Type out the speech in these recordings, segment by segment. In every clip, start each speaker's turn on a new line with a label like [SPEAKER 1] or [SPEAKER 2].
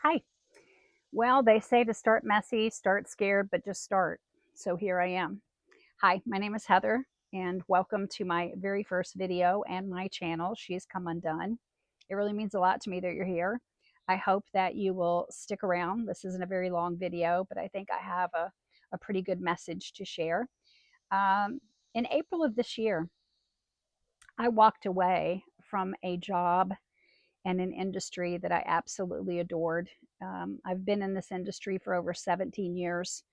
[SPEAKER 1] Hi. Well, they say to start messy, start scared, but just start. So here I am. Hi, my name is Heather, and welcome to my very first video and my channel, She's Come Undone. It really means a lot to me that you're here. I hope that you will stick around. This isn't a very long video, but I think I have a pretty good message to share. In April of this year, I walked away from a job and an industry that I absolutely adored. I've been in this industry for over 17 years,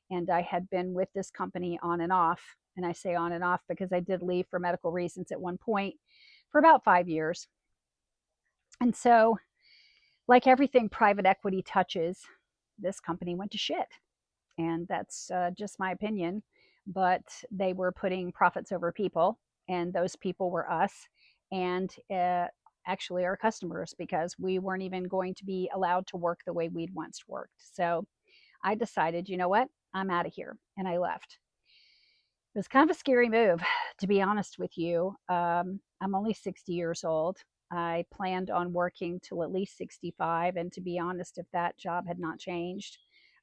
[SPEAKER 1] and I had been with this company on and off. And I say on and off because I did leave for medical reasons at one point for about 5 years. And so, like everything private equity touches, this company went to shit. And that's just my opinion. But they were putting profits over people, and those people were us. And actually our customers, because we weren't even going to be allowed to work the way we'd once worked. So I decided, you know what? I'm out of here. And I left. It was kind of a scary move, to be honest with you. I'm only 60 years old. I planned on working till at least 65. And to be honest, if that job had not changed,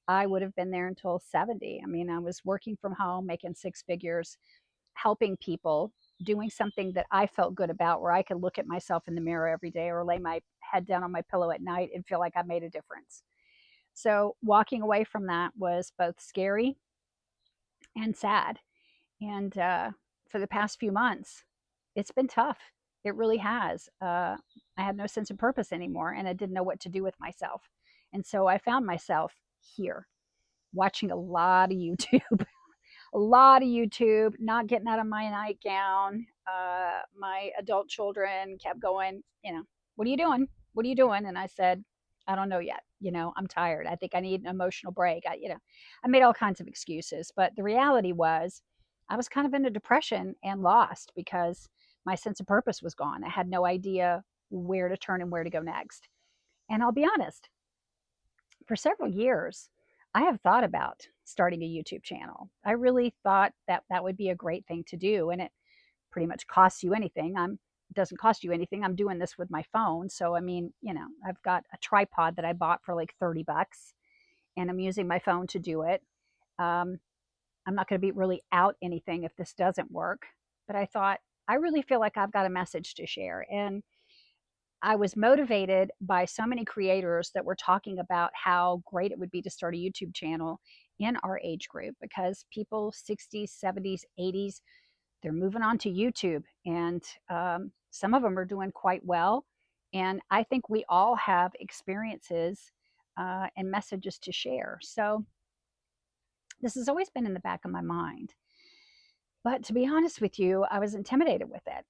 [SPEAKER 1] I would have been there until 70. I mean, I was working from home, making six figures, helping people, doing something that I felt good about, where I could look at myself in the mirror every day or lay my head down on my pillow at night and feel like I made a difference. So walking away from that was both scary and sad. And for the past few months, it's been tough. It really has. I had no sense of purpose anymore, and I didn't know what to do with myself. And so I found myself here watching a lot of YouTube, a lot of YouTube, not getting out of my nightgown. My adult children kept going, what are you doing? What are you doing? And I said, I don't know yet. I'm tired. I think I need an emotional break. I made all kinds of excuses, but the reality was I was kind of in a depression and lost because my sense of purpose was gone. I had no idea where to turn and where to go next. And I'll be honest, for several years, I have thought about starting a YouTube channel. I really thought that that would be a great thing to do, and it pretty much costs you anything. It doesn't cost you anything. I'm doing this with my phone, so I mean, I've got a tripod that I bought for like $30, and I'm using my phone to do it. Um, I'm not going to be really out anything if this doesn't work, but I thought I really feel like I've got a message to share, and I was motivated by so many creators that were talking about how great it would be to start a YouTube channel in our age group, because people 60s, 70s, 80s, they're moving on to YouTube, and some of them are doing quite well. And I think we all have experiences and messages to share. So this has always been in the back of my mind. But to be honest with you, I was intimidated with it.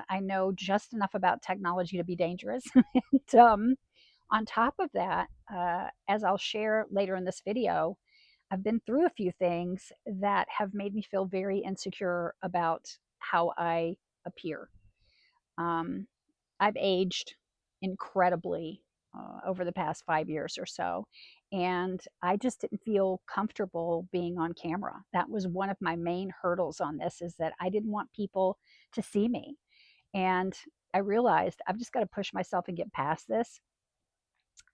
[SPEAKER 1] I know just enough about technology to be dangerous. And on top of that, as I'll share later in this video, I've been through a few things that have made me feel very insecure about how I appear. Um, I've aged incredibly over the past 5 years or so. And I just didn't feel comfortable being on camera. That was one of my main hurdles on this, is that I didn't want people to see me. And I realized I've just got to push myself and get past this.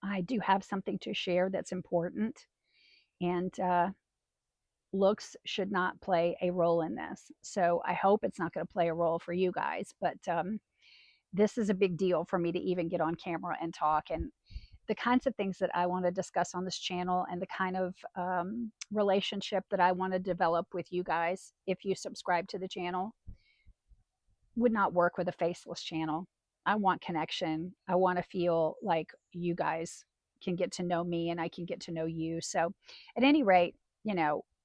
[SPEAKER 1] I do have something to share that's important. And looks should not play a role in this. So I hope it's not going to play a role for you guys. But this is a big deal for me to even get on camera and talk. And the kinds of things that I want to discuss on this channel, and the kind of relationship that I want to develop with you guys if you subscribe to the channel, would not work with a faceless channel. I want connection. I want to feel like you guys can get to know me and I can get to know you. So, at any rate,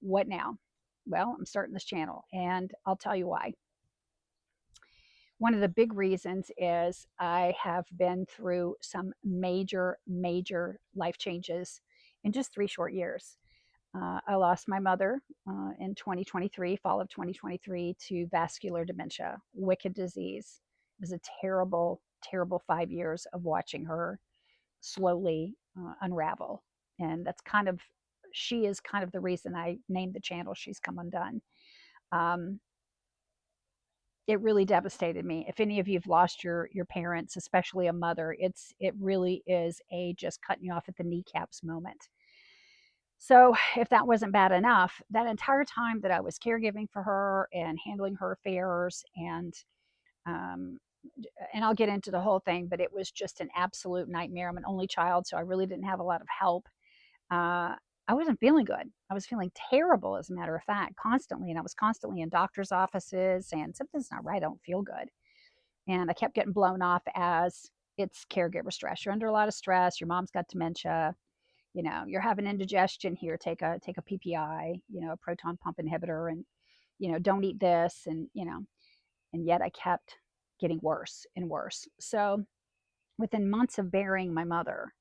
[SPEAKER 1] what now? Well, I'm starting this channel, and I'll tell you why. One of the big reasons is I have been through some major, major life changes in just 3 short years. I lost my mother in 2023, fall of 2023, to vascular dementia, wicked disease. It was a terrible, terrible 5 years of watching her slowly unravel. And she is kind of the reason I named the channel She's Come Undone. Um, It really devastated me. If any of you've lost your parents, especially a mother, it really is a just cutting you off at the kneecaps moment. So if that wasn't bad enough, that entire time that I was caregiving for her and handling her affairs um, and I'll get into the whole thing, but it was just an absolute nightmare. I'm an only child, so I really didn't have a lot of help. Uh, I wasn't feeling good. I was feeling terrible, as a matter of fact, constantly. And I was constantly in doctor's offices and something's not right. I don't feel good. And I kept getting blown off as it's caregiver stress. You're under a lot of stress. Your mom's got dementia. You're having indigestion here. Take a PPI, a proton pump inhibitor, and don't eat this. And yet I kept getting worse and worse. So within months of burying my mother,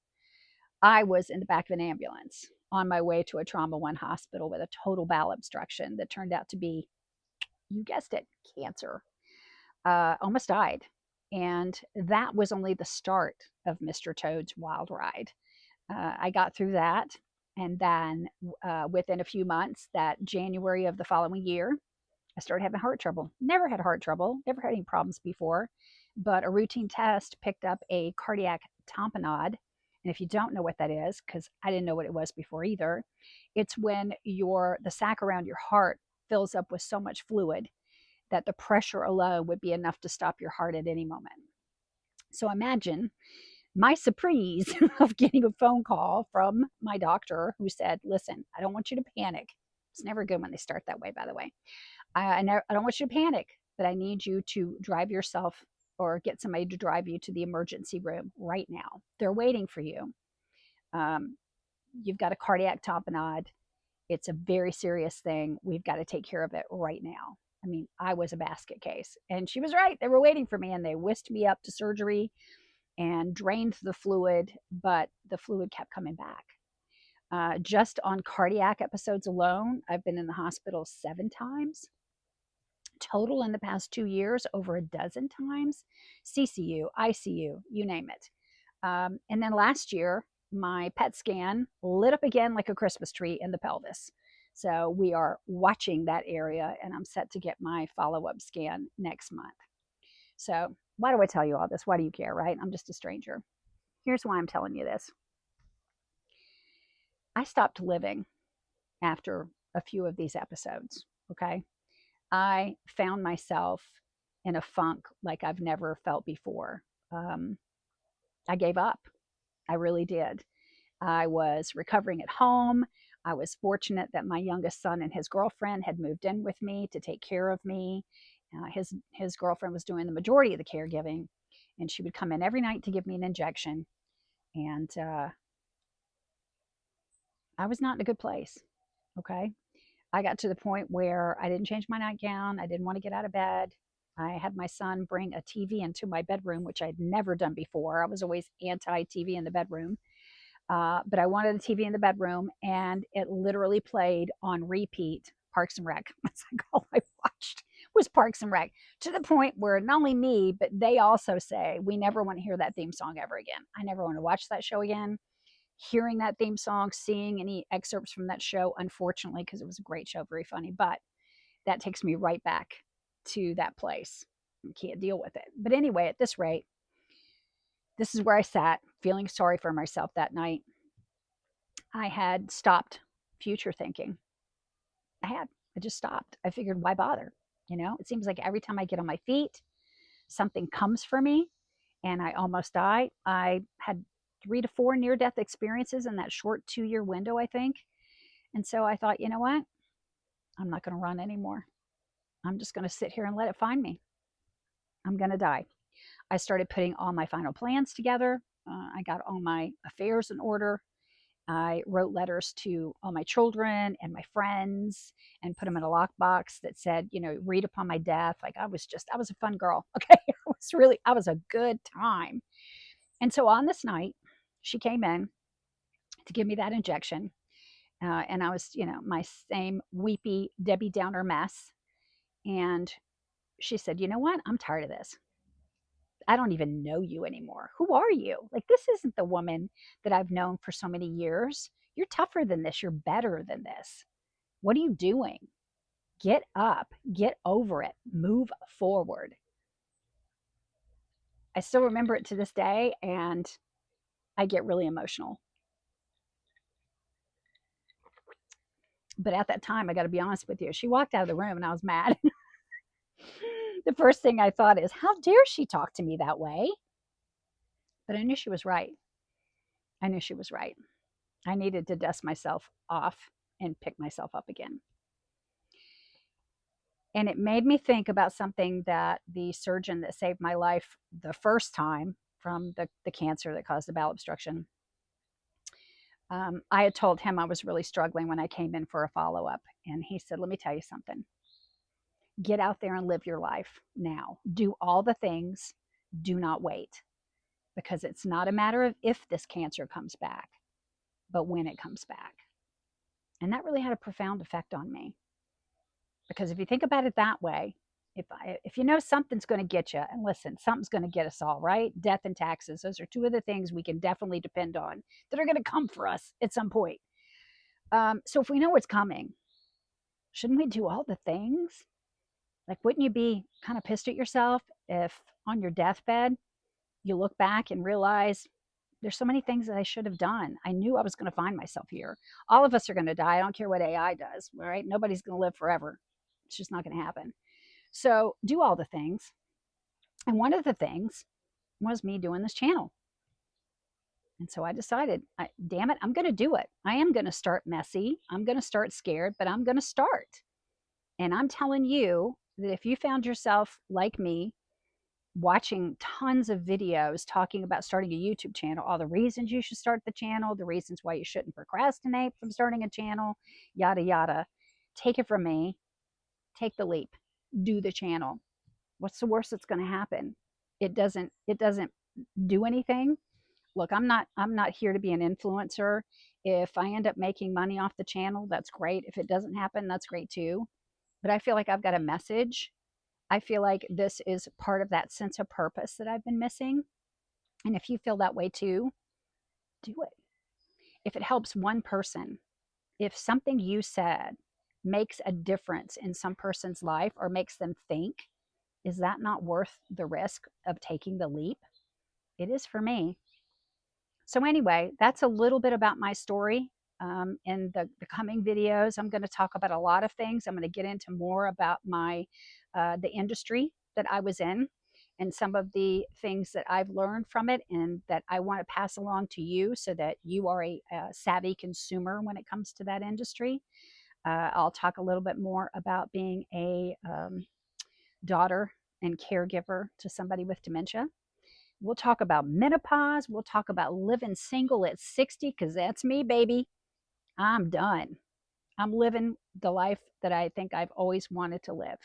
[SPEAKER 1] I was in the back of an ambulance on my way to a trauma one hospital with a total bowel obstruction that turned out to be, you guessed it, cancer. Almost died. And that was only the start of Mr. Toad's wild ride. I got through that. And then within a few months, that January of the following year, I started having heart trouble. Never had heart trouble, never had any problems before, but a routine test picked up a cardiac tamponade. And if you don't know what that is, because I didn't know what it was before either, it's when the sac around your heart fills up with so much fluid that the pressure alone would be enough to stop your heart at any moment. So imagine my surprise of getting a phone call from my doctor who said, listen, I don't want you to panic. It's never good when they start that way, by the way. I don't want you to panic, but I need you to drive yourself or get somebody to drive you to the emergency room right now. They're waiting for you. Um, you've got a cardiac tamponade. It's a very serious thing. We've got to take care of it right now. I mean, I was a basket case. And she was right. They were waiting for me and they whisked me up to surgery and drained the fluid, but the fluid kept coming back. Just on cardiac episodes alone, I've been in the hospital 7 times. Total in the past 2 years, over a dozen times. CCU, ICU, you name it. And then last year, my PET scan lit up again like a Christmas tree in the pelvis. So we are watching that area, and I'm set to get my follow up scan next month. So, why do I tell you all this? Why do you care, right? I'm just a stranger. Here's why I'm telling you this. I stopped living after a few of these episodes, okay? I found myself in a funk like I've never felt before. Um, I gave up. I really did. I was recovering at home. I was fortunate that my youngest son and his girlfriend had moved in with me to take care of me. His girlfriend was doing the majority of the caregiving, and she would come in every night to give me an injection. And I was not in a good place. Okay. I got to the point where I didn't change my nightgown. I didn't want to get out of bed. I had my son bring a TV into my bedroom, which I'd never done before. I was always anti TV in the bedroom. But I wanted a TV in the bedroom, and it literally played on repeat Parks and Rec. That's like all I watched was Parks and Rec, to the point where not only me, but they also say, we never want to hear that theme song ever again. I never want to watch that show again. Hearing that theme song, seeing any excerpts from that show, unfortunately, because it was a great show, very funny, but that takes me right back to that place. I can't deal with it. But anyway, at this rate, this is where I sat feeling sorry for myself that night. I had stopped future thinking. I had. I just stopped. I figured, why bother? It seems like every time I get on my feet, something comes for me and I almost die. I had 3 to 4 near death experiences in that short 2 year window, I think. And so I thought, you know what? I'm not going to run anymore. I'm just going to sit here and let it find me. I'm going to die. I started putting all my final plans together. I got all my affairs in order. I wrote letters to all my children and my friends and put them in a lockbox that said, read upon my death. Like I was a fun girl. Okay. I was a good time. And so on this night, she came in to give me that injection. And I was, my same weepy Debbie Downer mess. And she said, you know what? I'm tired of this. I don't even know you anymore. Who are you? Like, this isn't the woman that I've known for so many years. You're tougher than this. You're better than this. What are you doing? Get up, get over it, move forward. I still remember it to this day, and I get really emotional. But at that time, I got to be honest with you, she walked out of the room and I was mad. The first thing I thought is, how dare she talk to me that way? But I knew she was right. I knew she was right. I needed to dust myself off and pick myself up again. And it made me think about something that the surgeon that saved my life the first time from the cancer that caused the bowel obstruction, I had told him I was really struggling when I came in for a follow up. And he said, let me tell you something. Get out there and live your life now. Do all the things. Do not wait, because it's not a matter of if this cancer comes back, but when it comes back. And that really had a profound effect on me. Because if you think about it that way, if you know something's going to get you, and listen, something's going to get us all, right? Death and taxes. Those are two of the things we can definitely depend on that are going to come for us at some point. So if we know what's coming, shouldn't we do all the things? Like, wouldn't you be kind of pissed at yourself if on your deathbed you look back and realize there's so many things that I should have done. I knew I was going to find myself here. All of us are going to die. I don't care what AI does, right? Nobody's going to live forever. It's just not going to happen. So do all the things. And one of the things was me doing this channel. And so I decided, damn it, I'm going to do it. I am going to start messy. I'm going to start scared, but I'm going to start. And I'm telling you that if you found yourself like me, watching tons of videos talking about starting a YouTube channel, all the reasons you should start the channel, the reasons why you shouldn't procrastinate from starting a channel, yada, yada. Take it from me. Take the leap. Do the channel. What's the worst that's going to happen? It doesn't do anything. Look, I'm not here to be an influencer. If I end up making money off the channel, that's great. If it doesn't happen, that's great too. But I feel like I've got a message. I feel like this is part of that sense of purpose that I've been missing. And if you feel that way too, do it. If it helps one person, if something you said makes a difference in some person's life or makes them think, is that not worth the risk of taking the leap? It is for me. So anyway, that's a little bit about my story. In the coming videos, I'm going to talk about a lot of things. I'm going to get into more about the industry that I was in and some of the things that I've learned from it and that I want to pass along to you so that you are a savvy consumer when it comes to that industry. I'll talk a little bit more about being a daughter and caregiver to somebody with dementia. We'll talk about menopause. We'll talk about living single at 60, because that's me, baby. I'm done. I'm living the life that I think I've always wanted to live.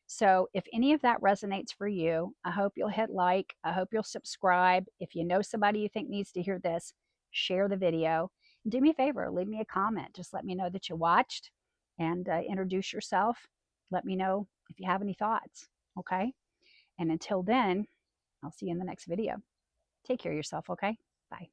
[SPEAKER 1] So if any of that resonates for you, I hope you'll hit like. I hope you'll subscribe. If you know somebody you think needs to hear this, share the video. Do me a favor, leave me a comment. Just let me know that you watched and introduce yourself. Let me know if you have any thoughts. Okay. And until then, I'll see you in the next video. Take care of yourself, okay? Bye.